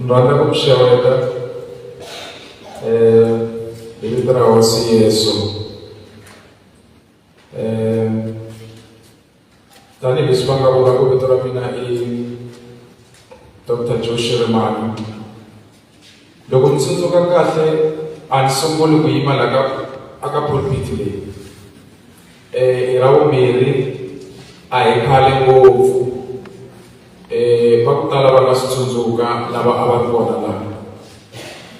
Randa kumshawela ilitra hosi Yesu tani bismanga kula ko bitora mina Dr. Joshua Remani loko ntsundzuka kahle a ni sunguli ku yima aka pulpit leyi ra vumbirhi a hi khale ngopfu va ku tala va nga swi tsundzuka lava a va ri kona laha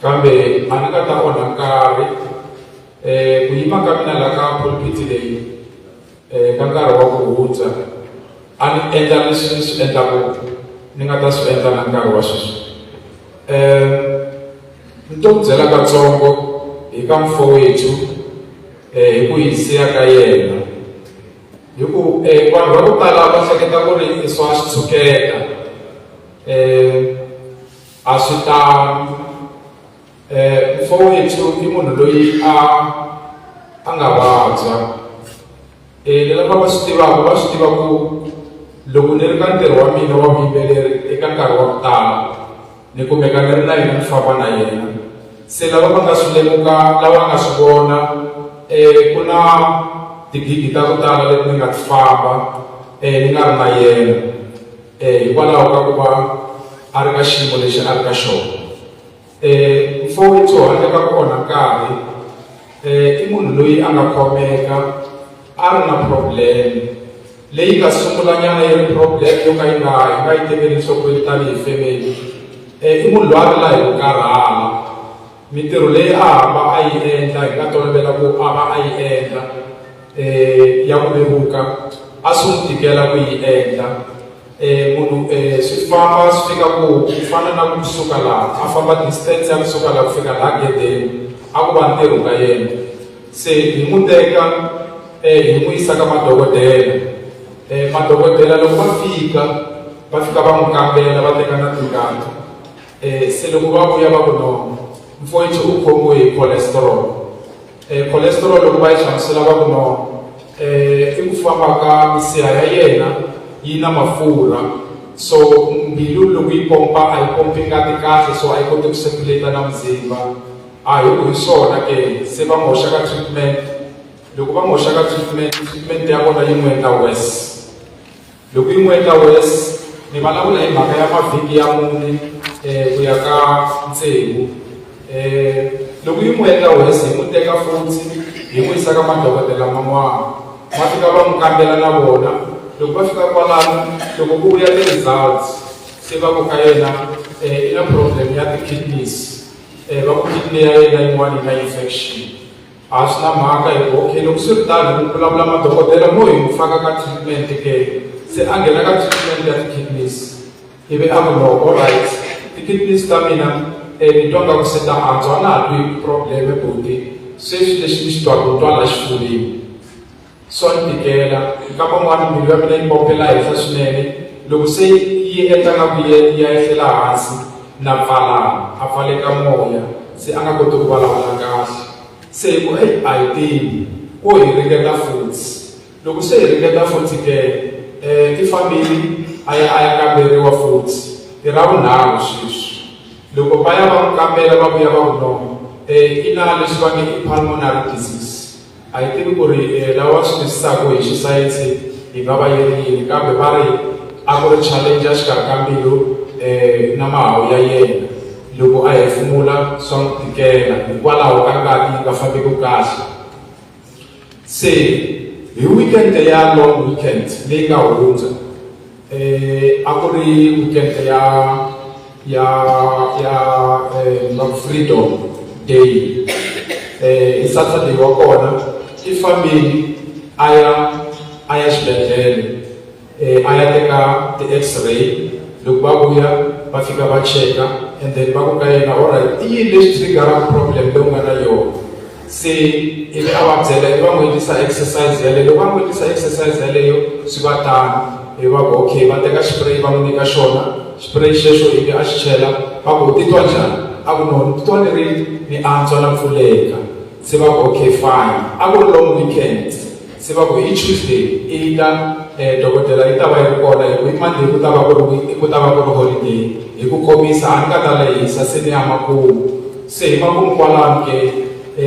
kambe a ni nga ta onha nkarhi ku yima ka mina la ka pulpit leyi ka nkarhi wa ku hundza a ni endla leswi ni swi endlaku ni nga ta swi endla na nkarhi wa sweswi ni to byela katsongo hi ka mfowethu hi ku hisiya ka yena hi ku vanhu va ku tala va hleketa ku ri i swa switshuketa a swi tano mfowethu i munhu loyi a nga vabya lava va swi tivaka va swi tiva ku loko ni ri ka ntirho wa mina wa vuyimbeleri eka nkarhi wa ku tala ni kumeka ni ri na yena ni famba na yena se lava va nga swi lemuka lava nga swi vona ku na tigigi ta ku tala leti ni nga ti famba ni nga ri na yena hikwalaho ka ku va a ri ka xiyimo lexi a ri ka xona mfowethu handle ka ku onha nkarhi i munhu loyi a nga khomeka a ri na problem leyi nga sungulanyana yi ri problem yo ka yi nga yi tekeli nhlokweni tanihi family i munhu loyi a ri la hi ku karhala mintirho leyi a hamba a yi endla hi nga tolovela ku a va a yi endla ya ku vevuka a swi n'wi tikela ku yi endla munhu swi famba swi fika ku fana na kusuka laha a famba distance ya kusuka laha ku fika laha gedeni a ku va ntirho ka yena se hi n'wi teka hi n'wi yisa ka madokodela loko va fika va n'wi kambela va teka na tingati se loko va vuya va ku no mfowethu u khomiwe hi cholesterol loko va yi hlamusela va ku no i ku famba ka misiha ya yena yi na mafurha so mbilu loko yi pompa a yi pompi ngati kahle so a yi koti ku circulate na muzimba a hi ku hi swona ke se va n'wi hoxa ka treatment loko va n'wi hoxa ka treatment ya vona yi n'wi endla worse loko yi n'wi endla worse ni vulavula hi mhaka ya mavhiki ya mune ku ya ka tsevu loko yi n'wi endla worse hi n'wi teka futhi hi n'wi yisa ka madokodela man'wana va fika va n'wi kambela na vona loko va fika kwalano loko ku vuya ti-results se va ku ka yena i na problem ya ti-kidneys va ku kidney ya yena yin'wana yi na infection a swi na mhaka hi ku okay loko swi ri tani hi vulavula madokodela mo hi n'wi faka ka treatment ke se a nghena ka treatment ya ti-kidneys ivi a ku no alright ti-kidneys ta mina ni twa nga ku se ta antswa na ha twi problem buti sweswi leswi ni xi twaku twa la xifuveni swa ni tikela ka van'wana mbilu ya mina yi pompela henhla swinene loko se yi endla nga ku yi ya ehlela hansi na pfalana a pfaleka moya se a nga koti ku vulavula kahle se hi ku a hi tivi ko hi ringeta futhi loko se hi ringeta futhi ke i fambile a ya kamberiwa futhi i ra vunharhu sweswi loko va ya va n'wi kambela va vuya va ku no i na leswi va nge i pulmonary disease a hi tivi ku ri lava swi twisisaka hi xisayense hi nga va yi ri yini kambe va ri a ku ri challenge ya xikarhi ka mbilu na mahawu ya yena loko a hefemula swa n'wi tikela hikwalaho ka ngati yi nga fambeki kahle se hi weekend ya long weekend leyi nga hundza a ku ri weekend ya freedom day hi Saturday wa kona i fambile a ya xibedhlele a ya teka ti-x-ray loko va vuya va fika va cheka and then va ku ka yena alright i yini lexi triggeraka problem leyi u nga na yona se ivi a va byela i va n'wi endlisa exercise yaleyo loko va n'wi endlisa exercise yaleyo swi va tani hi va ku okay va teka xipray va n'wi nyika xona xipray xexo ivi a xi chela va ku titwa njhani a ku no titwa ni antswa na pfuleka se va ku okay fine a ku ri long weekend se va ku hi Tuesday i ta dokodela yi ta va yi ri kona hi ku i Monday ku ta va ku ri holiday hi ku komisa a ni nga ta lehisa se ni ya makumu se hi makumu kwalano ke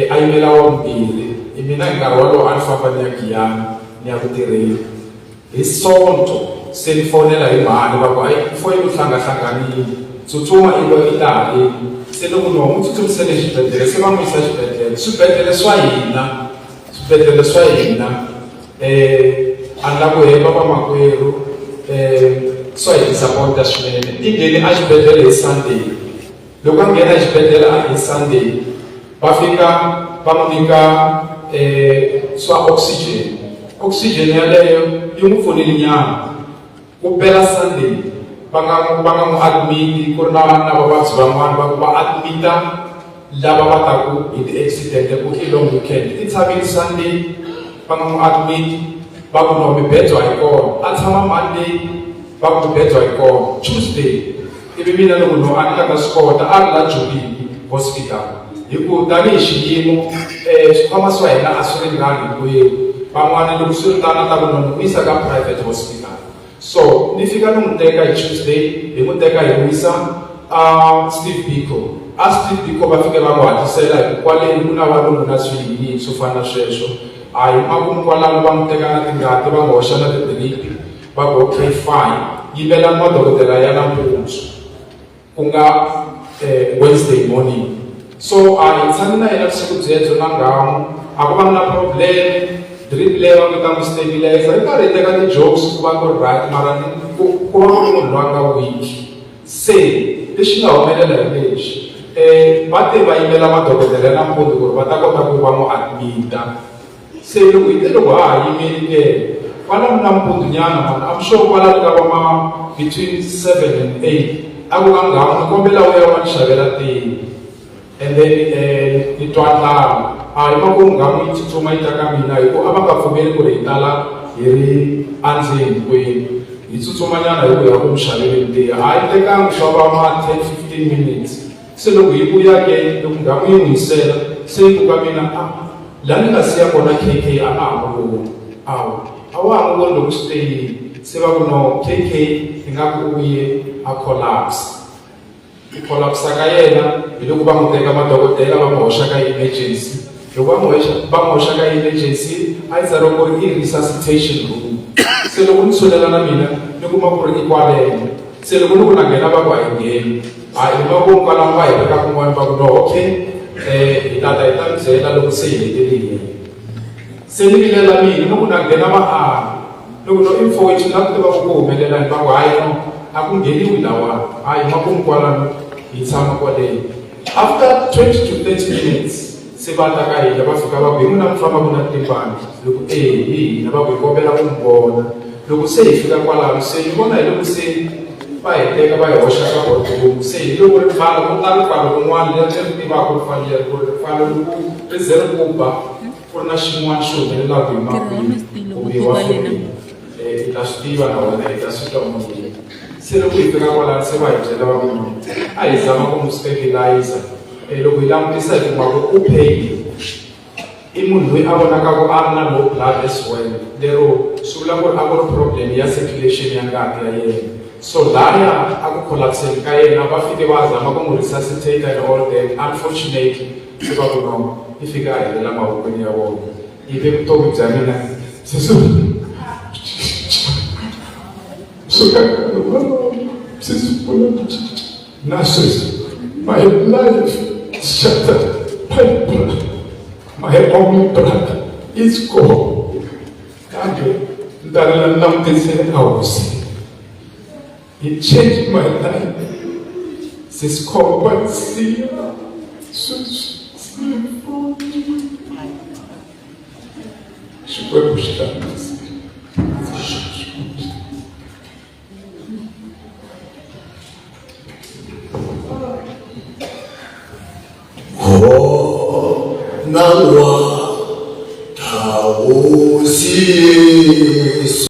a yimela wa vumbirhi hi mina hi nkarhi wolowo a ni famba ni ya Giyani ni ya ku tirheni hi Sonto se ni fonela hi mhani va ku hayi foyini u hlangahlanganile tsutsuma i lo i ta haleni se loko ni n'wi tsutsumisele exibedhlele se va n'wi yisa exibedhlele swibedhlele swa hina a ni la ku hemba vamakwerhu swa hi disappointa swinene ti ngheni a xibedhlele hi Sunday loko a nghena exibedhlele a hi Sunday va fika va n'wi nyika swa oxygen yaleyo yi n'wi pfunile nyana ku pela Sunday va nga n'wi admit ku ri na vavabyi van'wana va admita lava va taku hi ti-accident ku i long weekend ti tshamile Sunday va nga n'wi admit va ku no mibedzo a yi kona a tshama Monday va ku mibedzo a yi kona Tuesday ivi mina loko no a ni nga ta swi kota a ri la Joni hospital hi ku tanihi xiyimo swikhwama swa hina a swi ringani hinkwenu van'wana loko swi ri tana ta ku no n'wi yisa ka private hospital so ni fika ni n'wi teka hi Tuesday hi n'wi teka hi wisa Steve Biko Steve Biko va fike va n'wi hatlisela hi ku kwaleni ku na valungu swiyini swo fana na sweswo a hi makumu kwalano va n'wi teka na tingati va n'wi hoxa na tidrip va ku okay fine yimela madokodela ya nampundzu ku nga Wednesday morning so a hi tshami na yena vusiku byebyo na ngamu a ku va na problem drip leyi va nga n'wi stabilizer hi karhi hi teka ti-jokes ku va ku ri right mara ku va ku ri munhu loyi a nga weak se lexi nga humelela hi lexi va te va yimela madokodela nampundzu ku ri va ta kota ku va n'wi admita se loko hi te loko ha ha yimeli ke kwalano nampundzu nyana mani I'm sure kwalano ka va between 7 and 8 a ku nga ngamu ni kombela u ya va ni xavela tihi and then ni twa ntlawa a hi makumu ngamu yi tsutsuma yi ta ka mina hi ku a va nga pfumeli ku ri hi tala hi ri andzeni hinkwenu hi tsutsumanyana hi ku ya ku mi xaveleni tihi a yi tekangi swa va ma 10-15 minutes se loko hi vuya ke loko ngamu yi n'wi yisela se yi ku ka mina laha ni nga siya kona KK a nga ha n'wi voni a wa ha n'wi voni loko swi teyini se va ku no KK hi nga ku u ye a collapse ku collapse ka yena hi loko va n'wi teka madokodela va n'wi hoxa ka emergency loko va n'wi hoxa ka emergency a yi tsariwa ku ri i resuscitation room se loko ni tshulela na mina ni kuma ku ri i kwalene se loko ni ku na nghena va ku a hi ngheni a hi makumu kwalano va hi veka kun'wana va ku no okay hi tata hi ta mi byela loko se hi hetelile se ni vilela mina ni ku na nghena va loko no information na ku tiva ku humelela ni va ku hayi no a ku ngheniwi lawani a hi makumu kwalano hi tshama kwaleyo after 20 to 30 minutes se va ta ka hina va fika va ku hi n'wina mi famba ku na timpani loko hi hina va ku hi kombela ku n'wi vona loko se hi fika kwalano se ni vona hi loko se va hi teka va hi hoxa ka boardroom se hi loko ri pfala ku ta ripfalo kun'wana leri ri tivaka ri fanele ku ri ripfalo loko ri ze ri kuba ku ri na xin'wana xi humelelaka hi makwini kumbe wa fonini hi ta swi tiva na wena hi ta swi twa moyeni se loko hi fika kwalano se va hi byela va ku a hi zama ku n'wi stabilizer loko hi langutisa hi kuma ku u pheyile i munhu loyi a vonaka ku a ri na low blood as well lero swi vula ku ri a ku ri problem ya circulation ya ngati ya yena so laya a ku collapseni ka yena va fike va zama ku n'wi resuscitate and all that unfortunately se va ku no i fika a helela mavokweni ya vona ivi vutomi bya mina na sweswi my life is shattered by blood my only brother is gone kambe ndarela langutisele a hosi he changed my life sisikhomba siya xikwembu xi hlanganisa Oh, now